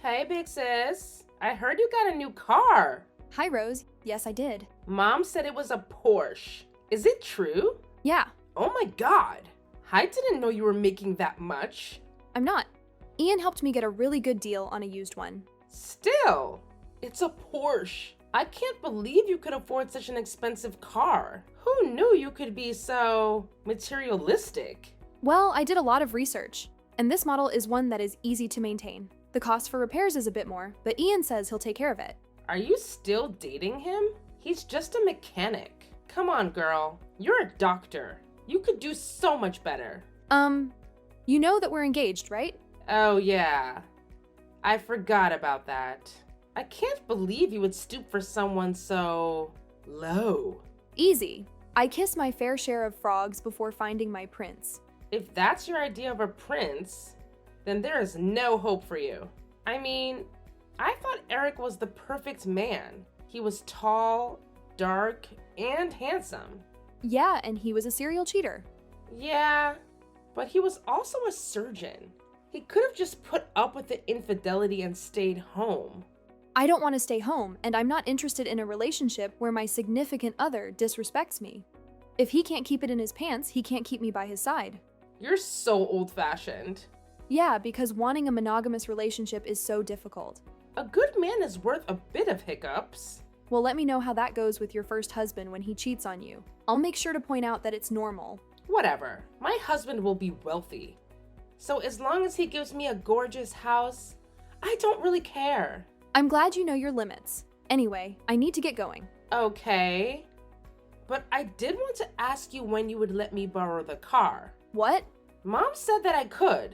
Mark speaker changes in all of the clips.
Speaker 1: Hey, big sis. I heard you got a new car.
Speaker 2: Hi, Rose. Yes, I did.
Speaker 1: Mom said it was a Porsche. Is it true?
Speaker 2: Yeah,
Speaker 1: Oh my god. I didn't know you were making that much.
Speaker 2: I'm not. Ian helped me get a really good deal on a used one.
Speaker 1: Still, it's a Porsche. I can't believe you could afford such an expensive car. Who knew you could be so materialistic?
Speaker 2: Well, I did a lot of research, and this model is one that is easy to maintain. The cost for repairs is a bit more, but Ian says he'll take care of it.
Speaker 1: Are you still dating him? He's just a mechanic. Come on, girl. You're a doctor. You could do so much better.
Speaker 2: You know that we're engaged, right?
Speaker 1: Oh, yeah. I forgot about that. I can't believe you would stoop for someone so low.
Speaker 2: Easy. I kiss my fair share of frogs before finding my prince.
Speaker 1: If that's your idea of a prince, then there is no hope for you. I mean, I thought Eric was the perfect man. He was tall, dark, and handsome.
Speaker 2: Yeah, and he was a serial cheater.
Speaker 1: Yeah, but he was also a surgeon. He could have just put up with the infidelity and stayed home.
Speaker 2: I don't want to stay home, and I'm not interested in a relationship where my significant other disrespects me. If he can't keep it in his pants, he can't keep me by his side.
Speaker 1: You're so old-fashioned.
Speaker 2: Yeah, because wanting a monogamous relationship is so difficult.
Speaker 1: A good man is worth a bit of hiccups.
Speaker 2: Well, let me know how that goes with your first husband when he cheats on you. I'll make sure to point out that it's normal.
Speaker 1: Whatever. My husband will be wealthy. So as long as he gives me a gorgeous house, I don't really care.
Speaker 2: I'm glad you know your limits. Anyway, I need to get going.
Speaker 1: Okay. But I did want to ask you when you would let me borrow the car.
Speaker 2: What?
Speaker 1: Mom said that I could.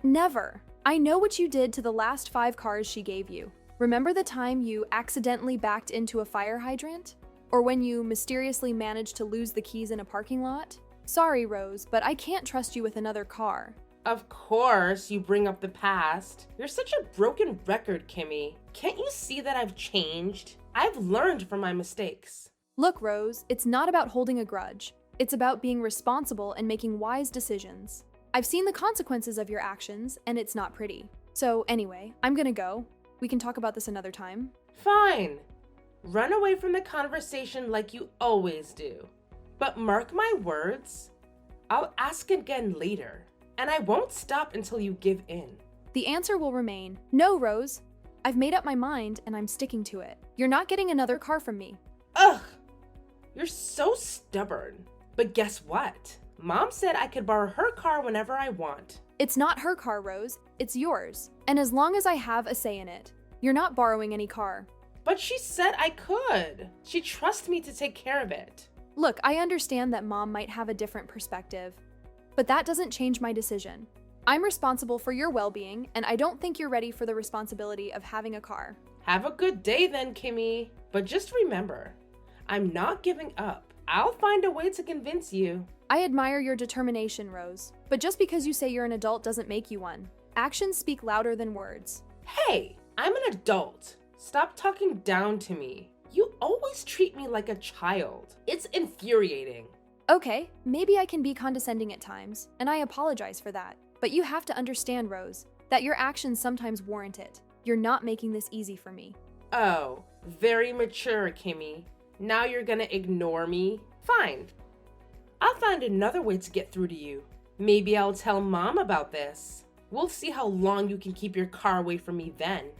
Speaker 2: Never. I know what you did to the last 5 cars she gave you. Remember the time you accidentally backed into a fire hydrant? Or when you mysteriously managed to lose the keys in a parking lot? Sorry, Rose, but I can't trust you with another car.
Speaker 1: Of course, you bring up the past. You're such a broken record, Kimmy. Can't you see that I've changed? I've learned from my mistakes.
Speaker 2: Look, Rose, it's not about holding a grudge. It's about being responsible and making wise decisions. I've seen the consequences of your actions, and it's not pretty. So anyway, I'm gonna go. We can talk about this another time.
Speaker 1: Fine. Run away from the conversation like you always do. But mark my words, I'll ask again later, and I won't stop until you give in.
Speaker 2: The answer will remain, no, Rose. I've made up my mind, and I'm sticking to it. You're not getting another car from me.
Speaker 1: Ugh! You're so stubborn. But guess what? Mom said I could borrow her car whenever I want.
Speaker 2: It's not her car, Rose. It's yours. And as long as I have a say in it, you're not borrowing any car.
Speaker 1: But she said I could. She trusts me to take care of it.
Speaker 2: Look, I understand that Mom might have a different perspective, but that doesn't change my decision. I'm responsible for your well-being, and I don't think you're ready for the responsibility of having a car.
Speaker 1: Have a good day then, Kimmy. But just remember, I'm not giving up. I'll find a way to convince you.
Speaker 2: I admire your determination, Rose, but just because you say you're an adult doesn't make you one. Actions speak louder than words.
Speaker 1: Hey, I'm an adult. Stop talking down to me. You always treat me like a child. It's infuriating.
Speaker 2: Okay, maybe I can be condescending at times, and I apologize for that. But you have to understand, Rose, that your actions sometimes warrant it. You're not making this easy for me.
Speaker 1: Oh, very mature, Kimmy. Now you're gonna ignore me? Fine. I'll find another way to get through to you. Maybe I'll tell Mom about this. We'll see how long you can keep your car away from me then.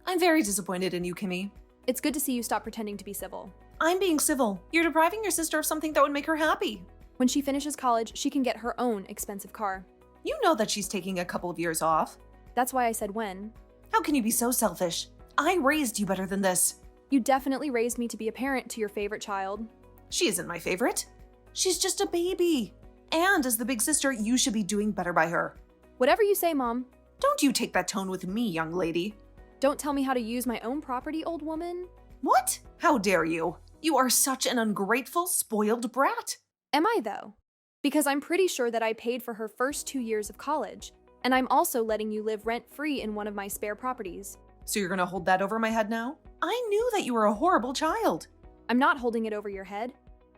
Speaker 3: I'm very disappointed in you, Kimmy.
Speaker 2: It's good to see you stop pretending to be civil.
Speaker 3: I'm being civil. You're depriving your sister of something that would make her happy.
Speaker 2: When she finishes college, she can get her own expensive car.
Speaker 3: You know that she's taking a couple of years off.
Speaker 2: That's why I said when.
Speaker 3: How can you be so selfish? I raised you better than this.
Speaker 2: You definitely raised me to be a parent to your favorite child.
Speaker 3: She isn't my favorite. She's just a baby. And as the big sister, you should be doing better by her.
Speaker 2: Whatever you say, Mom.
Speaker 3: Don't you take that tone with me, young lady.
Speaker 2: Don't tell me how to use my own property, old woman.
Speaker 3: What? How dare you? You are such an ungrateful, spoiled brat.
Speaker 2: Am I, though? Because I'm pretty sure that I paid for her first 2 years of college, and I'm also letting you live rent-free in one of my spare properties.
Speaker 3: So you're gonna hold that over my head now? I knew that you were a horrible child.
Speaker 2: I'm not holding it over your head.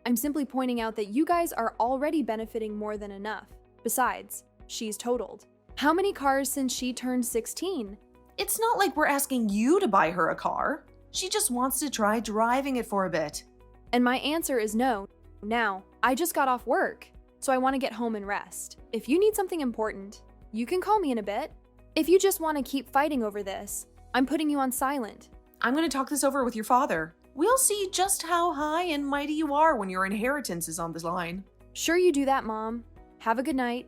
Speaker 2: I'm simply pointing out that you guys are already benefiting more than enough. Besides, she's totaled. How many cars since she turned 16?
Speaker 3: It's not like we're asking you to buy her a car. She just wants to try driving it for a bit.
Speaker 2: And my answer is no. Now, I just got off work, so I want to get home and rest. If you need something important, you can call me in a bit. If you just want to keep fighting over this, I'm putting you on silent.
Speaker 3: I'm going to talk this over with your father. We'll see just how high and mighty you are when your inheritance is on the line.
Speaker 2: Sure you do that, Mom. Have a good night.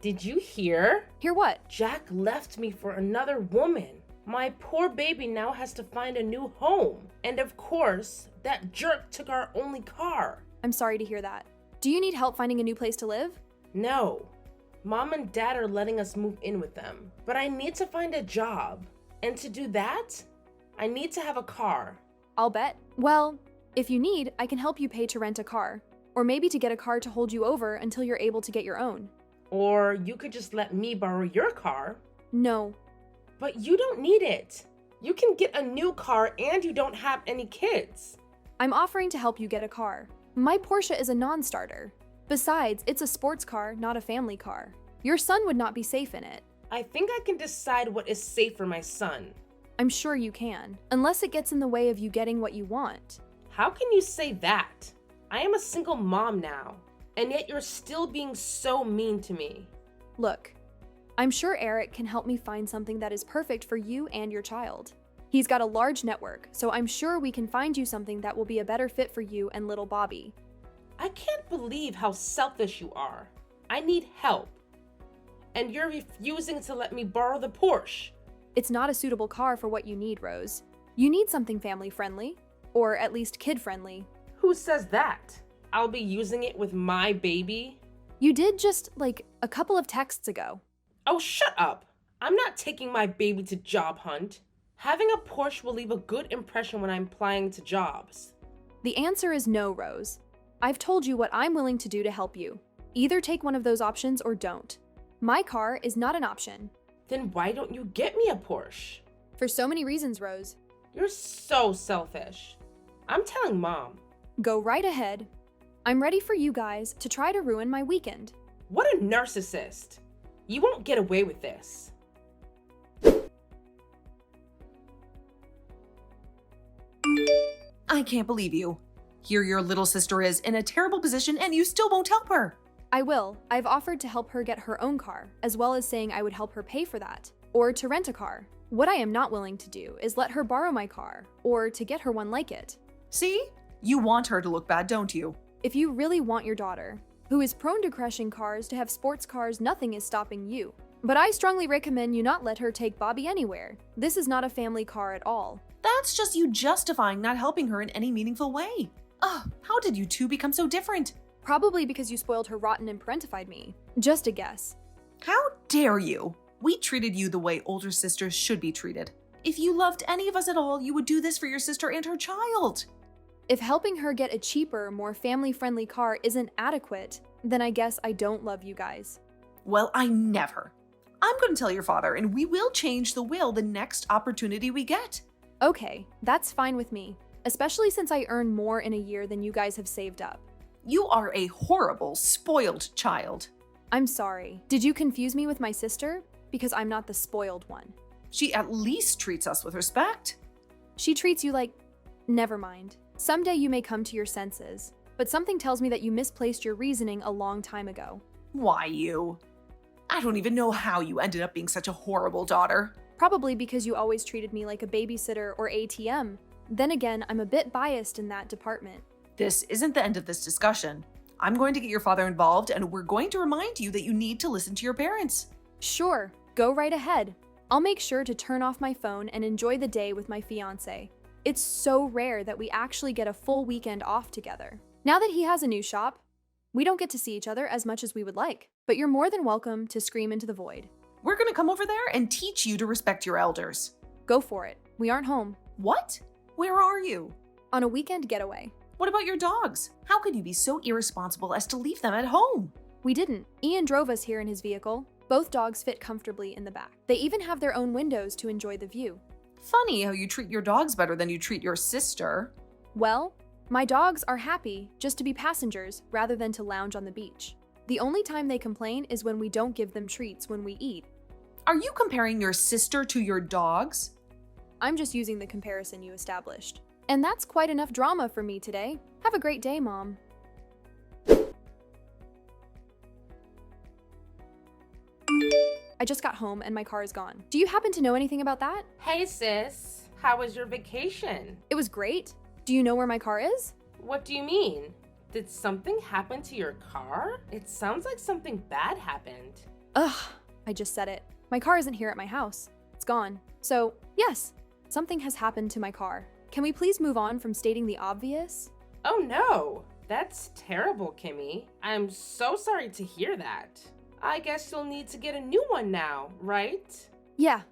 Speaker 1: Did you hear?
Speaker 2: Hear what?
Speaker 1: Jack left me for another woman. My poor baby now has to find a new home. And of course, that jerk took our only car.
Speaker 2: I'm sorry to hear that. Do you need help finding a new place to live?
Speaker 1: No. Mom and Dad are letting us move in with them. But I need to find a job. And to do that, I need to have a car.
Speaker 2: I'll bet. Well, if you need, I can help you pay to rent a car. Or maybe to get a car to hold you over until you're able to get your own.
Speaker 1: Or you could just let me borrow your car.
Speaker 2: No.
Speaker 1: But you don't need it. You can get a new car and you don't have any kids.
Speaker 2: I'm offering to help you get a car. My Porsche is a non-starter. Besides, it's a sports car, not a family car. Your son would not be safe in it.
Speaker 1: I think I can decide what is safe for my son.
Speaker 2: I'm sure you can, unless it gets in the way of you getting what you want.
Speaker 1: How can you say that? I am a single mom now, and yet you're still being so mean to me.
Speaker 2: Look, I'm sure Eric can help me find something that is perfect for you and your child. He's got a large network, so I'm sure we can find you something that will be a better fit for you and little Bobby.
Speaker 1: I can't believe how selfish you are. I need help. And you're refusing to let me borrow the Porsche.
Speaker 2: It's not a suitable car for what you need, Rose. You need something family-friendly, or at least kid-friendly.
Speaker 1: Who says that? I'll be using it with my baby?
Speaker 2: You did just, like, a couple of texts ago.
Speaker 1: Oh, shut up. I'm not taking my baby to job hunt. Having a Porsche will leave a good impression when I'm applying to jobs.
Speaker 2: The answer is no, Rose. I've told you what I'm willing to do to help you. Either take one of those options or don't. My car is not an option.
Speaker 1: Then why don't you get me a Porsche?
Speaker 2: For so many reasons, Rose.
Speaker 1: You're so selfish. I'm telling Mom.
Speaker 2: Go right ahead. I'm ready for you guys to try to ruin my weekend.
Speaker 1: What a narcissist. You won't get away with this.
Speaker 3: I can't believe you. Here your little sister is in a terrible position and you still won't help her.
Speaker 2: I will. I've offered to help her get her own car, as well as saying I would help her pay for that, or to rent a car. What I am not willing to do is let her borrow my car, or to get her one like it.
Speaker 3: See? You want her to look bad, don't you?
Speaker 2: If you really want your daughter, who is prone to crashing cars, to have sports cars, nothing is stopping you. But I strongly recommend you not let her take Bobby anywhere. This is not a family car at all.
Speaker 3: That's just you justifying not helping her in any meaningful way. Ugh, how did you two become so different?
Speaker 2: Probably because you spoiled her rotten and parentified me. Just a guess.
Speaker 3: How dare you? We treated you the way older sisters should be treated. If you loved any of us at all, you would do this for your sister and her child.
Speaker 2: If helping her get a cheaper, more family-friendly car isn't adequate, then I guess I don't love you guys.
Speaker 3: Well, I never. I'm going to tell your father, and we will change the will the next opportunity we get.
Speaker 2: Okay, that's fine with me, especially since I earn more in a year than you guys have saved up.
Speaker 3: You are a horrible, spoiled child.
Speaker 2: I'm sorry. Did you confuse me with my sister? Because I'm not the spoiled one.
Speaker 3: She at least treats us with respect.
Speaker 2: She treats you like... Never mind. Someday you may come to your senses, but something tells me that you misplaced your reasoning a long time ago.
Speaker 3: Why you? I don't even know how you ended up being such a horrible daughter.
Speaker 2: Probably because you always treated me like a babysitter or ATM. Then again, I'm a bit biased in that department.
Speaker 3: This isn't the end of this discussion. I'm going to get your father involved, and we're going to remind you that you need to listen to your parents.
Speaker 2: Sure, go right ahead. I'll make sure to turn off my phone and enjoy the day with my fiancé. It's so rare that we actually get a full weekend off together. Now that he has a new shop, we don't get to see each other as much as we would like, but you're more than welcome to scream into the void.
Speaker 3: We're going to come over there and teach you to respect your elders.
Speaker 2: Go for it. We aren't home.
Speaker 3: What? Where are you?
Speaker 2: On a weekend getaway.
Speaker 3: What about your dogs? How could you be so irresponsible as to leave them at home?
Speaker 2: We didn't. Ian drove us here in his vehicle. Both dogs fit comfortably in the back. They even have their own windows to enjoy the view.
Speaker 3: Funny how you treat your dogs better than you treat your sister.
Speaker 2: Well, my dogs are happy just to be passengers rather than to lounge on the beach. The only time they complain is when we don't give them treats when we eat.
Speaker 3: Are you comparing your sister to your dogs?
Speaker 2: I'm just using the comparison you established. And that's quite enough drama for me today. Have a great day, Mom. I just got home and my car is gone. Do you happen to know anything about that?
Speaker 1: Hey sis, how was your vacation?
Speaker 2: It was great. Do you know where my car is?
Speaker 1: What do you mean? Did something happen to your car? It sounds like something bad happened.
Speaker 2: Ugh, I just said it. My car isn't here at my house. It's gone. So, yes, something has happened to my car. Can we please move on from stating the obvious?
Speaker 1: Oh no, that's terrible, Kimmy. I'm so sorry to hear that. I guess you'll need to get a new one now, right?
Speaker 2: Yeah.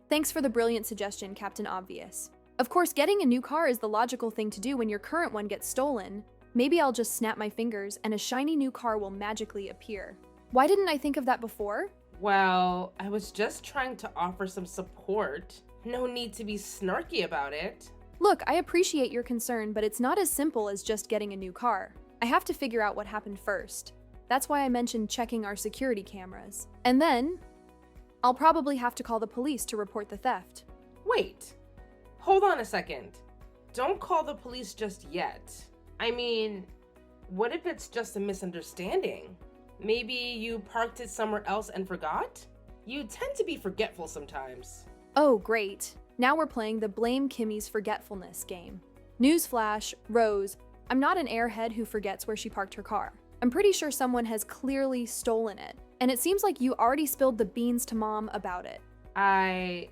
Speaker 2: Thanks for the brilliant suggestion, Captain Obvious. Of course, getting a new car is the logical thing to do when your current one gets stolen. Maybe I'll just snap my fingers and a shiny new car will magically appear. Why didn't I think of that before?
Speaker 1: Well, I was just trying to offer some support. No need to be snarky about it.
Speaker 2: Look, I appreciate your concern, but it's not as simple as just getting a new car. I have to figure out what happened first. That's why I mentioned checking our security cameras. And then, I'll probably have to call the police to report the theft.
Speaker 1: Wait, hold on a second. Don't call the police just yet. I mean, what if it's just a misunderstanding? Maybe you parked it somewhere else and forgot? You tend to be forgetful sometimes.
Speaker 2: Oh, great. Now we're playing the Blame Kimmy's Forgetfulness game. Newsflash, Rose, I'm not an airhead who forgets where she parked her car. I'm pretty sure someone has clearly stolen it, and it seems like you already spilled the beans to Mom about it.
Speaker 1: I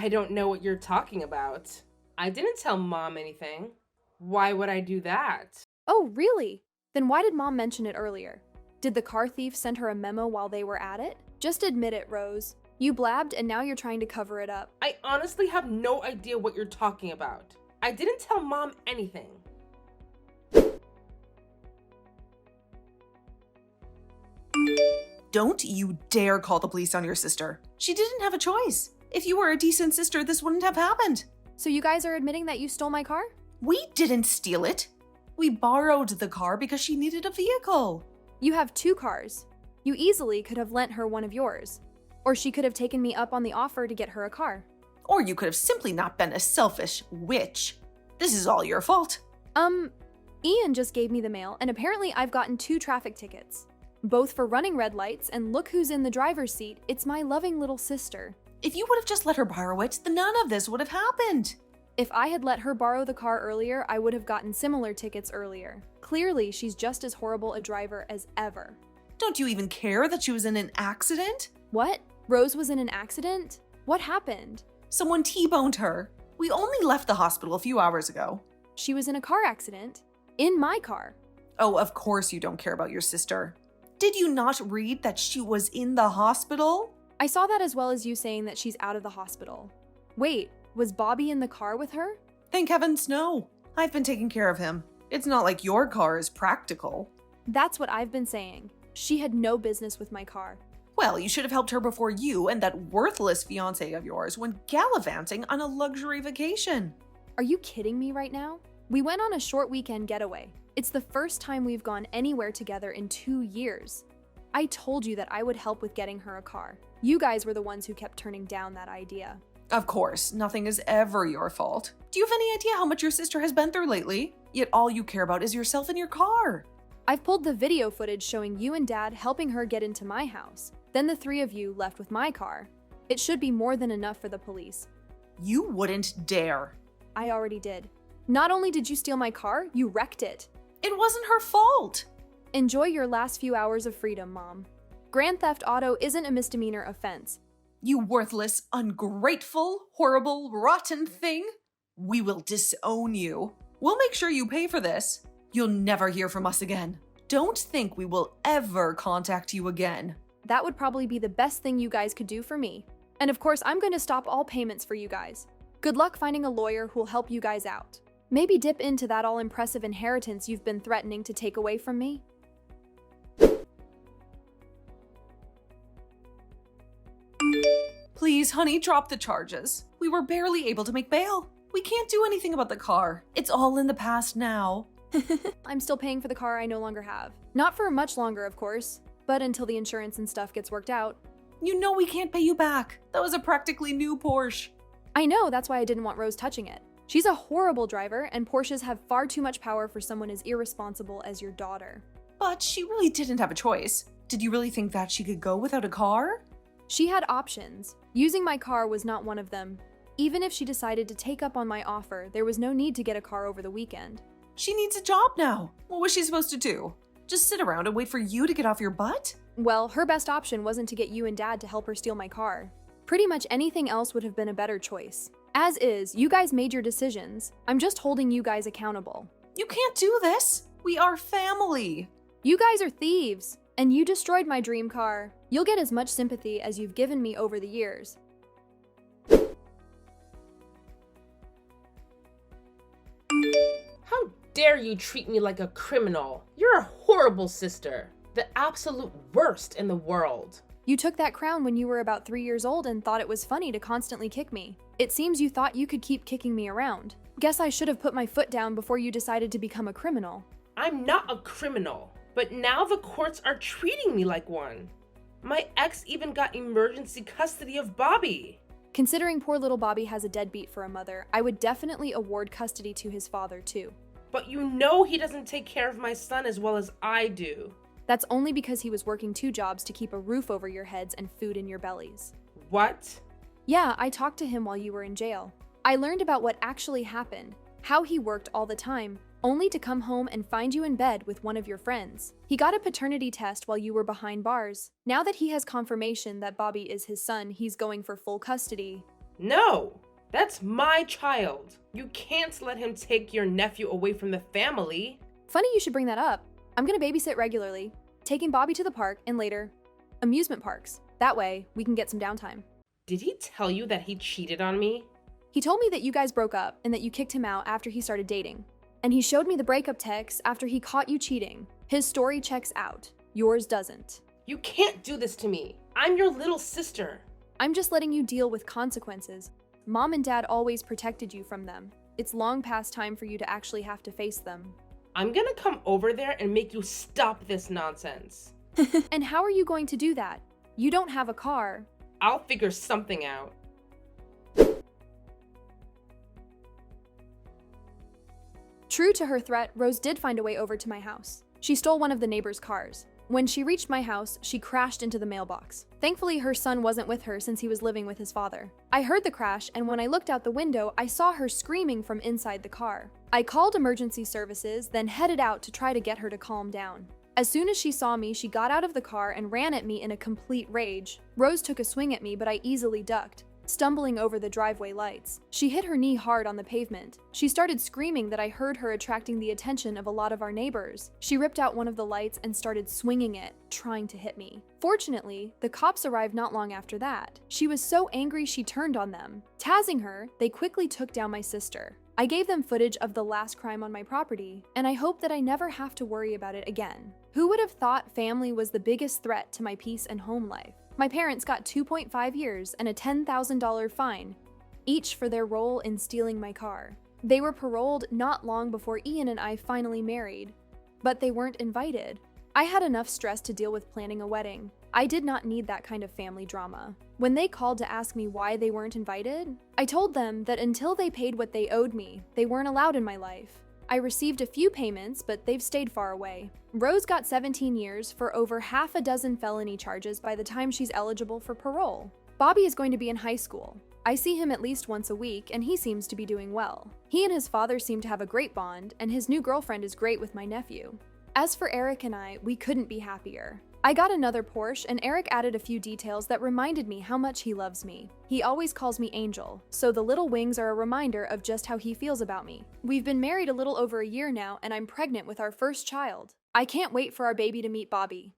Speaker 1: don't know what you're talking about. I didn't tell Mom anything. Why would I do that?
Speaker 2: Oh, really? Then why did Mom mention it earlier? Did the car thief send her a memo while they were at it? Just admit it, Rose. You blabbed and now you're trying to cover it up.
Speaker 1: I honestly have no idea what you're talking about. I didn't tell Mom anything.
Speaker 3: Don't you dare call the police on your sister. She didn't have a choice. If you were a decent sister, this wouldn't have happened.
Speaker 2: So you guys are admitting that you stole my car?
Speaker 3: We didn't steal it. We borrowed the car because she needed a vehicle.
Speaker 2: You have 2 cars. You easily could have lent her one of yours. Or she could have taken me up on the offer to get her a car.
Speaker 3: Or you could have simply not been a selfish witch. This is all your fault.
Speaker 2: Ian just gave me the mail, and apparently I've gotten 2 traffic tickets. Both for running red lights, and look who's in the driver's seat. It's my loving little sister.
Speaker 3: If you would have just let her borrow it, then none of this would have happened.
Speaker 2: If I had let her borrow the car earlier, I would have gotten similar tickets earlier. Clearly, she's just as horrible a driver as ever.
Speaker 3: Don't you even care that she was in an accident?
Speaker 2: What? Rose was in an accident? What happened?
Speaker 3: Someone T-boned her. We only left the hospital a few hours ago.
Speaker 2: She was in a car accident. In my car.
Speaker 3: Oh, of course you don't care about your sister. Did you not read that she was in the hospital?
Speaker 2: I saw that as well as you saying that she's out of the hospital. Wait, was Bobby in the car with her?
Speaker 3: Thank heavens no. I've been taking care of him. It's not like your car is practical.
Speaker 2: That's what I've been saying. She had no business with my car.
Speaker 3: Well, you should have helped her before you and that worthless fiancé of yours went gallivanting on a luxury vacation.
Speaker 2: Are you kidding me right now? We went on a short weekend getaway. It's the first time we've gone anywhere together in 2 years. I told you that I would help with getting her a car. You guys were the ones who kept turning down that idea.
Speaker 3: Of course, nothing is ever your fault. Do you have any idea how much your sister has been through lately? Yet all you care about is yourself and your car.
Speaker 2: I've pulled the video footage showing you and Dad helping her get into my house. Then the 3 of you left with my car. It should be more than enough for the police.
Speaker 3: You wouldn't dare.
Speaker 2: I already did. Not only did you steal my car, you wrecked it.
Speaker 3: It wasn't her fault.
Speaker 2: Enjoy your last few hours of freedom, Mom. Grand theft auto isn't a misdemeanor offense.
Speaker 3: You worthless, ungrateful, horrible, rotten thing. We will disown you. We'll make sure you pay for this. You'll never hear from us again. Don't think we will ever contact you again.
Speaker 2: That would probably be the best thing you guys could do for me. And of course, I'm going to stop all payments for you guys. Good luck finding a lawyer who'll help you guys out. Maybe dip into that all-impressive inheritance you've been threatening to take away from me.
Speaker 3: Please honey, drop the charges. We were barely able to make bail. We can't do anything about the car. It's all in the past now.
Speaker 2: I'm still paying for the car I no longer have. Not for much longer, of course, but until the insurance and stuff gets worked out.
Speaker 3: You know we can't pay you back. That was a practically new Porsche.
Speaker 2: I know, that's why I didn't want Rose touching it. She's a horrible driver, and Porsches have far too much power for someone as irresponsible as your daughter.
Speaker 3: But she really didn't have a choice. Did you really think that she could go without a car?
Speaker 2: She had options. Using my car was not one of them. Even if she decided to take up on my offer, there was no need to get a car over the weekend.
Speaker 3: She needs a job now. What was she supposed to do? Just sit around and wait for you to get off your butt?
Speaker 2: Well, her best option wasn't to get you and Dad to help her steal my car. Pretty much anything else would have been a better choice. As is, you guys made your decisions. I'm just holding you guys accountable.
Speaker 3: You can't do this. We are family.
Speaker 2: You guys are thieves, and you destroyed my dream car. You'll get as much sympathy as you've given me over the years.
Speaker 1: How dare you treat me like a criminal? You're a horrible sister. The absolute worst in the world.
Speaker 2: You took that crown when you were about 3 years old and thought it was funny to constantly kick me. It seems you thought you could keep kicking me around. Guess I should have put my foot down before you decided to become a criminal.
Speaker 1: I'm not a criminal, but now the courts are treating me like one. My ex even got emergency custody of Bobby.
Speaker 2: Considering poor little Bobby has a deadbeat for a mother, I would definitely award custody to his father too.
Speaker 1: But you know he doesn't take care of my son as well as I do.
Speaker 2: That's only because he was working 2 jobs to keep a roof over your heads and food in your bellies.
Speaker 1: What?
Speaker 2: Yeah, I talked to him while you were in jail. I learned about what actually happened, how he worked all the time, only to come home and find you in bed with one of your friends. He got a paternity test while you were behind bars. Now that he has confirmation that Bobby is his son, he's going for full custody.
Speaker 1: No, that's my child. You can't let him take your nephew away from the family.
Speaker 2: Funny you should bring that up. I'm gonna babysit regularly, taking Bobby to the park and later, amusement parks. That way, we can get some downtime.
Speaker 1: Did he tell you that he cheated on me?
Speaker 2: He told me that you guys broke up and that you kicked him out after he started dating. And he showed me the breakup text after he caught you cheating. His story checks out. Yours doesn't.
Speaker 1: You can't do this to me. I'm your little sister.
Speaker 2: I'm just letting you deal with consequences. Mom and Dad always protected you from them. It's long past time for you to actually have to face them.
Speaker 1: I'm gonna come over there and make you stop this nonsense.
Speaker 2: And how are you going to do that? You don't have a car.
Speaker 1: I'll figure something out.
Speaker 2: True to her threat, Rose did find a way over to my house. She stole one of the neighbor's cars. When she reached my house, she crashed into the mailbox. Thankfully, her son wasn't with her since he was living with his father. I heard the crash, and when I looked out the window, I saw her screaming from inside the car. I called emergency services, then headed out to try to get her to calm down. As soon as she saw me, she got out of the car and ran at me in a complete rage. Rose took a swing at me, but I easily ducked, stumbling over the driveway lights. She hit her knee hard on the pavement. She started screaming that I heard her attracting the attention of a lot of our neighbors. She ripped out one of the lights and started swinging it, trying to hit me. Fortunately, the cops arrived not long after that. She was so angry she turned on them. Tazzing her, they quickly took down my sister. I gave them footage of the last crime on my property, and I hope that I never have to worry about it again. Who would have thought family was the biggest threat to my peace and home life? My parents got 2.5 years and a $10,000 fine, each for their role in stealing my car. They were paroled not long before Ian and I finally married, but they weren't invited. I had enough stress to deal with planning a wedding. I did not need that kind of family drama. When they called to ask me why they weren't invited, I told them that until they paid what they owed me, they weren't allowed in my life. I received a few payments, but they've stayed far away. Rose got 17 years for over half a dozen felony charges by the time she's eligible for parole. Bobby is going to be in high school. I see him at least once a week, and he seems to be doing well. He and his father seem to have a great bond, and his new girlfriend is great with my nephew. As for Eric and I, we couldn't be happier. I got another Porsche, and Eric added a few details that reminded me how much he loves me. He always calls me Angel, so the little wings are a reminder of just how he feels about me. We've been married a little over a year now, and I'm pregnant with our first child. I can't wait for our baby to meet Bobby.